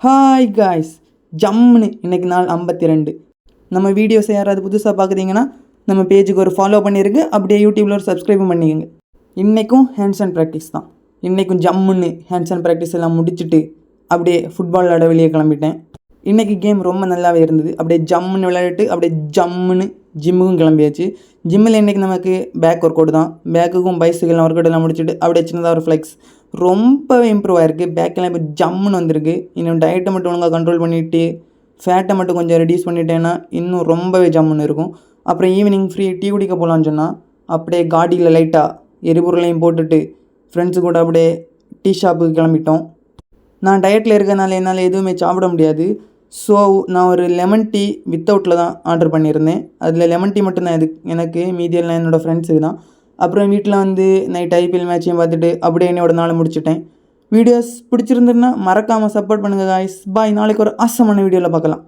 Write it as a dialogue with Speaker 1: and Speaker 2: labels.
Speaker 1: Hi guys, ஜம்முன்னு இன்றைக்கி நாள் 52. நம்ம வீடியோஸை யாராவது புதுசாக பார்க்குறீங்கன்னா நம்ம பேஜுக்கு ஒரு ஃபாலோ பண்ணிடுங்க. அப்படியே யூடியூப்பில் ஒரு சப்ஸ்கிரைபும் பண்ணிக்கோங்க. இன்றைக்கும் ஹேண்ட்ஸ் அண்ட் ப்ராக்டிஸ் தான். இன்றைக்கும் ஜம்முன்னு ஹேண்ட்ஸ் அண்ட் ப்ராக்டிஸ் எல்லாம் முடிச்சுட்டு அப்படியே ஃபுட்பால் விளையாட வெளியே கிளம்பிட்டேன். இன்றைக்கி கேம் ரொம்ப நல்லாவே இருந்தது. அப்படியே ஜம்முன்னு விளையாடிட்டு அப்படியே ஜம்முன்னு ஜிம்முக்கும் கிளம்பியாச்சு. ஜிம்மில் இன்றைக்கி நமக்கு பேக் ஒர்க் அவுட் தான். பேக்குக்கும் பைஸுக்கெல்லாம் ஒர்க் அவுட் எல்லாம் முடிச்சுட்டு அப்படியே சின்னதாக ஒரு ஃப்ளெக்ஸ் ரொம்பவே இம்ப்ரூவ் ஆகிருக்கு. பேக்கெல்லாம் இப்போ ஜம்முன்னு வந்திருக்கு. இன்னும் டயட்டை மட்டும் ஒழுங்காக கண்ட்ரோல் பண்ணிவிட்டு ஃபேட்டை மட்டும் கொஞ்சம் ரெடியூஸ் பண்ணிட்டேன்னா இன்னும் ரொம்பவே ஜம்முன்னு இருக்கும். அப்புறம் ஈவினிங் ஃப்ரீ டீ குடிக்க போகலான்னு சொன்னால் அப்படியே காடியில் லைட்டாக எரிபொருளையும் போட்டுட்டு ஃப்ரெண்ட்ஸு கூட அப்படியே டீ ஷாப்புக்கு கிளம்பிட்டோம். நான் டயட்டில் இருக்கிறனால என்னால் எதுவுமே சாப்பிட முடியாது. ஸோ நான் ஒரு லெமன் டீ வித்தவுட்டில் தான் ஆர்டர் பண்ணியிருந்தேன். அதில் லெமன் டீ மட்டும்தான் எனக்கு மீதியெல்லாம் என்னோடய ஃப்ரெண்ட்ஸுக்கு தான். அப்புறம் வீட்டில் வந்து நைட் ஐபிஎல் மேட்சையும் பார்த்துட்டு அப்படியே என்னோட நாளை முடிச்சுட்டேன். வீடியோஸ் பிடிச்சிருந்துன்னா மறக்காமல் சப்போர்ட் பண்ணுங்கள் காய்ஸ். பாய். நாளைக்கு ஒரு ஆசமான வீடியோவில் பார்க்கலாம்.